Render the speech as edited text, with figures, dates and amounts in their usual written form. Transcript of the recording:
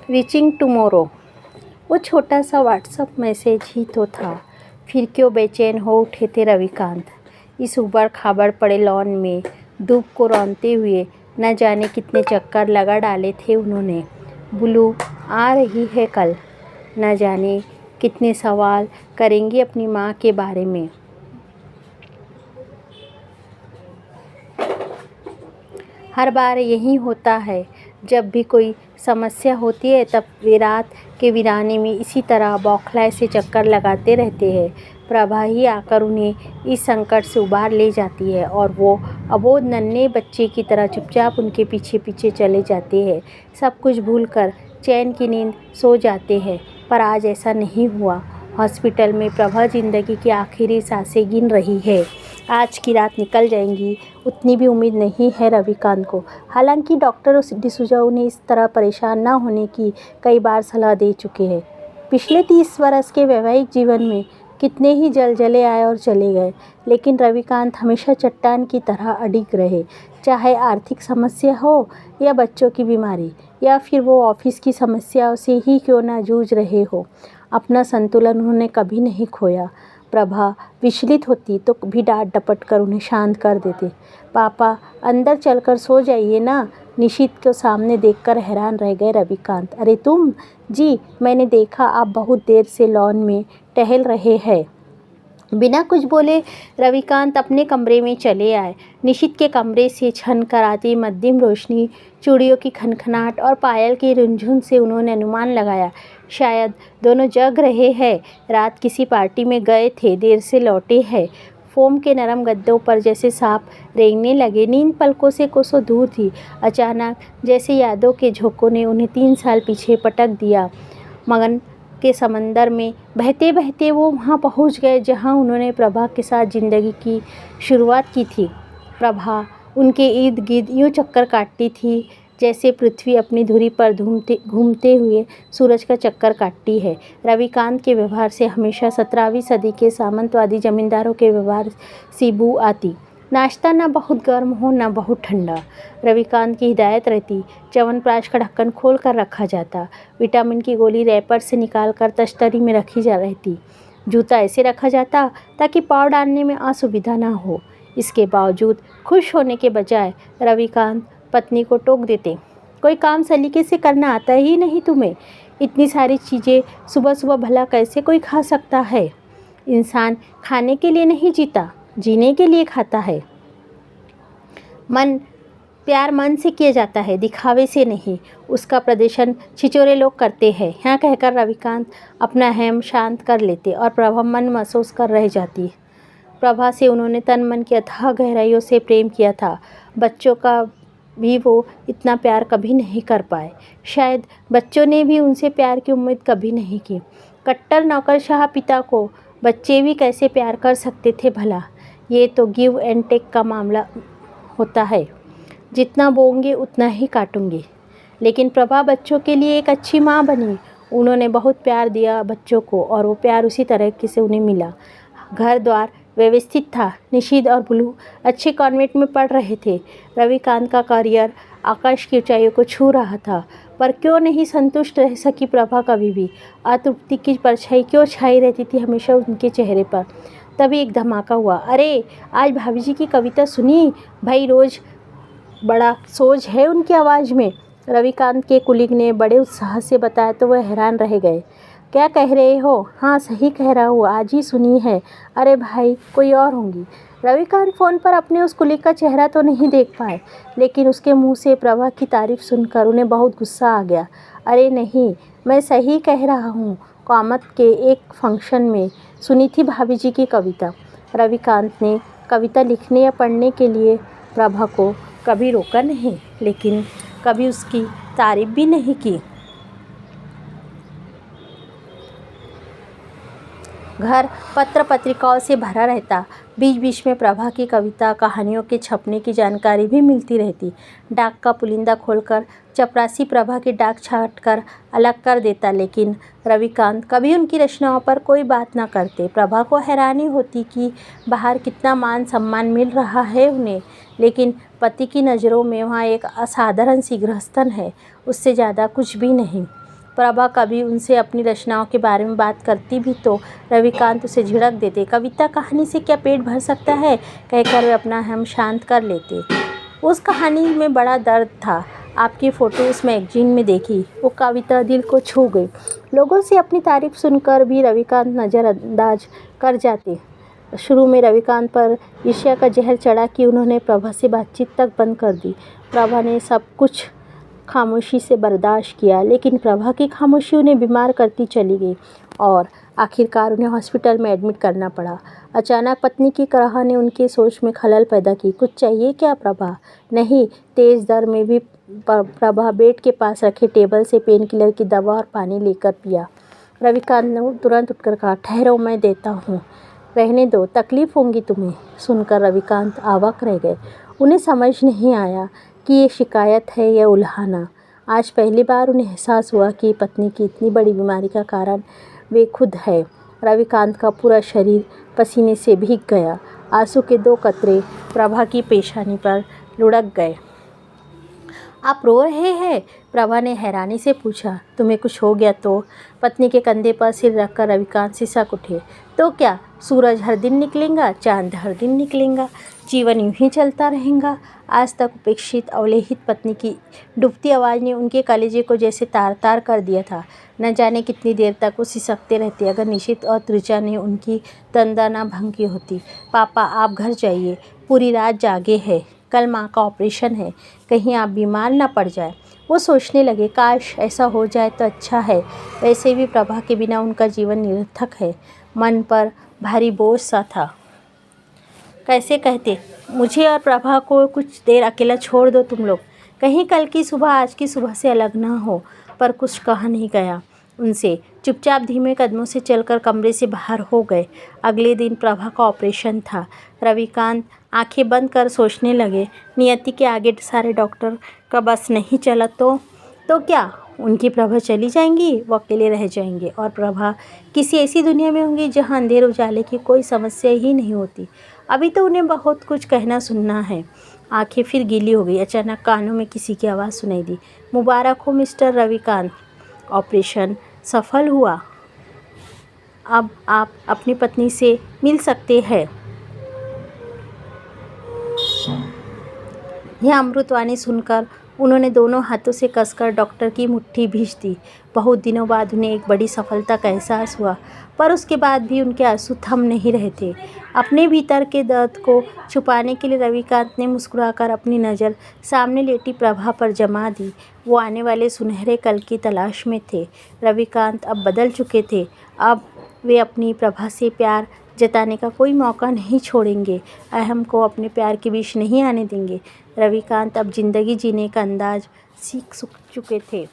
Reaching tomorrow. वो छोटा सा व्हाट्सएप मैसेज ही तो था। फिर क्यों बेचैन हो उठे थे रविकांत। इस उबड़ खाबड़ पड़े लॉन में धूप को रौंदते हुए न जाने कितने चक्कर लगा डाले थे उन्होंने। बुलू आ रही है कल, न जाने कितने सवाल करेंगी अपनी माँ के बारे में। हर बार यही होता है, जब भी कोई समस्या होती है तब वे रात के वीराने में इसी तरह बौखलाए से चक्कर लगाते रहते हैं। प्रभा ही आकर उन्हें इस संकट से उबार ले जाती है और वो अबोध नन्हे बच्चे की तरह चुपचाप उनके पीछे पीछे चले जाते हैं। सब कुछ भूलकर चैन की नींद सो जाते हैं, पर आज ऐसा नहीं हुआ। हॉस्पिटल में प्रभा जिंदगी की आखिरी सांसें गिन रही है। आज की रात निकल जाएंगी, उतनी भी उम्मीद नहीं है रविकांत को। हालांकि डॉक्टर डिसूजा उन्हें इस तरह परेशान न होने की कई बार सलाह दे चुके हैं। पिछले 30 वर्ष के वैवाहिक जीवन में कितने ही जलजले आए और चले गए, लेकिन रविकांत हमेशा चट्टान की तरह अडिग रहे। चाहे आर्थिक समस्या हो या बच्चों की बीमारी या फिर वो ऑफिस की समस्याओं से ही क्यों ना जूझ रहे हो, अपना संतुलन उन्होंने कभी नहीं खोया। प्रभा विचलित होती तो भी डांट डपट कर उन्हें शांत कर देते। पापा अंदर चलकर सो जाइए ना। निशित को सामने देखकर हैरान रह गए रविकांत। अरे तुम? जी, मैंने देखा आप बहुत देर से लॉन में टहल रहे हैं। बिना कुछ बोले रविकांत अपने कमरे में चले आए। निशित के कमरे से छन कर आती मध्यम रोशनी, चूड़ियों की खनखनाहट और पायल की रुंझुन से उन्होंने अनुमान लगाया, शायद दोनों जग रहे हैं। रात किसी पार्टी में गए थे, देर से लौटे हैं। फोम के नरम गद्दों पर जैसे सांप रेंगने लगे। नींद पलकों से कोसों दूर थी। अचानक जैसे यादों के झोंकों ने उन्हें 3 साल पीछे पटक दिया। मगन के समंदर में बहते बहते वो वहाँ पहुँच गए जहाँ उन्होंने प्रभा के साथ ज़िंदगी की शुरुआत की थी। प्रभा उनके इर्द गिर्द यूँ चक्कर काटती थी जैसे पृथ्वी अपनी धुरी पर घूमते हुए सूरज का चक्कर काटती है। रविकांत के व्यवहार से हमेशा 17वीं सदी के सामंतवादी जमींदारों के व्यवहार सी बू आती। नाश्ता ना बहुत गर्म हो ना बहुत ठंडा। रविकांत की हिदायत रहती। च्यवनप्राश का ढक्कन खोल कर रखा जाता। विटामिन की गोली रैपर से निकाल कर तश्तरी में रखी जा रहती। जूता ऐसे रखा जाता ताकि पाँव डालने में असुविधा ना हो। इसके बावजूद खुश होने के बजाय रविकांत पत्नी को टोक देते, कोई काम सलीके से करना आता ही नहीं तुम्हें। इतनी सारी चीज़ें सुबह सुबह भला कैसे कोई खा सकता है। इंसान खाने के लिए नहीं जीता, जीने के लिए खाता है। प्यार मन से किया जाता है, दिखावे से नहीं। उसका प्रदर्शन छिचोरे लोग करते हैं। यहाँ कहकर रविकांत अपना हेम शांत कर लेते और प्रभा मन महसूस कर रह जाती। प्रभा से उन्होंने तन मन की अथाह गहराइयों से प्रेम किया था। बच्चों का भी वो इतना प्यार कभी नहीं कर पाए। शायद बच्चों ने भी उनसे प्यार की उम्मीद कभी नहीं की। कट्टर नौकरशाह पिता को बच्चे भी कैसे प्यार कर सकते थे भला। ये तो गिव एंड टेक का मामला होता है। जितना बोऊंगी उतना ही काटूंगी। लेकिन प्रभा बच्चों के लिए एक अच्छी माँ बनी। उन्होंने बहुत प्यार दिया बच्चों को और वो प्यार उसी तरह से उन्हें मिला। घर द्वार व्यवस्थित था। निशित और बुलू अच्छे कॉन्वेंट में पढ़ रहे थे। रविकांत का करियर आकाश की ऊंचाइयों को छू रहा था, पर क्यों नहीं संतुष्ट रह सकी प्रभा कभी भी। अतृप्ति की परछाई क्यों छाई रहती थी हमेशा उनके चेहरे पर। तभी एक धमाका हुआ। अरे आज भाभी जी की कविता सुनी भाई। रोज़ बड़ा सोज है उनकी आवाज़ में। रविकांत के कुलीग ने बड़े उत्साह से बताया तो वह हैरान रह गए। क्या कह रहे हो? हाँ सही कह रहा हूँ, आज ही सुनी है। अरे भाई कोई और होंगी। रविकांत फ़ोन पर अपने उस कुलीग का चेहरा तो नहीं देख पाए, लेकिन उसके मुंह से प्रभा की तारीफ़ सुनकर उन्हें बहुत गुस्सा आ गया। अरे नहीं, मैं सही कह रहा हूँ। कामत के एक फंक्शन में सुनी थी भाभी जी की कविता। रविकांत ने कविता लिखने या पढ़ने के लिए प्रभा को कभी रोका नहीं, लेकिन कभी उसकी तारीफ़ भी नहीं की। घर पत्र पत्रिकाओं से भरा रहता। बीच बीच में प्रभा की कविता कहानियों के छपने की जानकारी भी मिलती रहती। डाक का पुलिंदा खोलकर चपरासी प्रभा की डाक छाट कर अलग कर देता, लेकिन रविकांत कभी उनकी रचनाओं पर कोई बात ना करते। प्रभा को हैरानी होती कि बाहर कितना मान सम्मान मिल रहा है उन्हें, लेकिन पति की नज़रों में वहाँ एक असाधारण सी गृहस्थन है, उससे ज़्यादा कुछ भी नहीं। प्रभा कभी उनसे अपनी रचनाओं के बारे में बात करती भी तो रविकांत उसे झिड़क देते। कविता कहानी से क्या पेट भर सकता है कहकर वे अपना हम शांत कर लेते। उस कहानी में बड़ा दर्द था। आपकी फ़ोटो उस मैगजीन में देखी, वो कविता दिल को छू गई। लोगों से अपनी तारीफ सुनकर भी रविकांत नज़रअंदाज कर जाते। शुरू में रविकांत पर ईर्ष्या का जहर चढ़ा कि उन्होंने प्रभा से बातचीत तक बंद कर दी। प्रभा ने सब कुछ खामोशी से बर्दाश्त किया, लेकिन प्रभा की खामोशी उन्हें बीमार करती चली गई और आखिरकार उन्हें हॉस्पिटल में एडमिट करना पड़ा। अचानक पत्नी की कराह ने उनकी सोच में खलल पैदा की। कुछ चाहिए क्या प्रभा? नहीं। तेज़ दर में भी प्रभा बेड के पास रखे टेबल से पेन किलर की दवा और पानी लेकर पिया। रविकांत ने तुरंत उठकर कहा, ठहरो, मैं देता हूँ। रहने दो, तकलीफ़ होंगी तुम्हें। सुनकर रविकांत अवाक रह गए। उन्हें समझ नहीं आया कि ये शिकायत है या उल्हाना। आज पहली बार उन्हें एहसास हुआ कि पत्नी की इतनी बड़ी बीमारी का कारण वे खुद है। रविकांत का पूरा शरीर पसीने से भीग गया। आंसू के 2 कतरे प्रभा की पेशानी पर लुढ़क गए। आप रो रहे हैं? प्रभा ने हैरानी से पूछा। तुम्हें कुछ हो गया तो? पत्नी के कंधे पर सिर रखकर रविकांत सिसक उठे। तो क्या सूरज हर दिन निकलेगा, चांद हर दिन निकलेगा, जीवन यूं ही चलता रहेगा? आज तक उपेक्षित अवहेलित पत्नी की डूबती आवाज़ ने उनके कलेजे को जैसे तार तार कर दिया था। न जाने कितनी देर तक वो सिसकते रहते अगर निशित और त्रिजा ने उनकी तंदा न भंग की होती। पापा, आप घर जाइए, पूरी रात जागे हैं, कल माँ का ऑपरेशन है, कहीं आप बीमार ना पड़ जाए। वो सोचने लगे, काश ऐसा हो जाए तो अच्छा है। वैसे भी प्रभा के बिना उनका जीवन निरर्थक है। मन पर भारी बोझ सा था। कैसे कहते, मुझे और प्रभा को कुछ देर अकेला छोड़ दो तुम लोग, कहीं कल की सुबह आज की सुबह से अलग ना हो। पर कुछ कहा नहीं गया उनसे। चुपचाप धीमे कदमों से चलकर कमरे से बाहर हो गए। अगले दिन प्रभा का ऑपरेशन था। रविकांत आंखें बंद कर सोचने लगे, नियति के आगे सारे डॉक्टर का बस नहीं चला तो क्या उनकी प्रभा चली जाएंगी? वो अकेले रह जाएंगे और प्रभा किसी ऐसी दुनिया में होंगी जहां अंधेर उजाले की कोई समस्या ही नहीं होती। अभी तो उन्हें बहुत कुछ कहना सुनना है। आंखें फिर गीली हो गई। अचानक कानों में किसी की आवाज़ सुनाई दी। मुबारक हो मिस्टर रविकांत, ऑपरेशन सफल हुआ। अब आप अपनी पत्नी से मिल सकते हैं। यह अमृतवाणी सुनकर उन्होंने दोनों हाथों से कसकर डॉक्टर की मुट्ठी भींच दी। बहुत दिनों बाद उन्हें एक बड़ी सफलता का एहसास हुआ, पर उसके बाद भी उनके आंसू थम नहीं रहे थे। अपने भीतर के दर्द को छुपाने के लिए रविकांत ने मुस्कुराकर अपनी नज़र सामने लेटी प्रभा पर जमा दी। वो आने वाले सुनहरे कल की तलाश में थे। रविकांत अब बदल चुके थे। अब वे अपनी प्रभा से प्यार जताने का कोई मौका नहीं छोड़ेंगे। अहम को अपने प्यार के बीच नहीं आने देंगे। रविकांत अब जिंदगी जीने का अंदाज सीख चुके थे।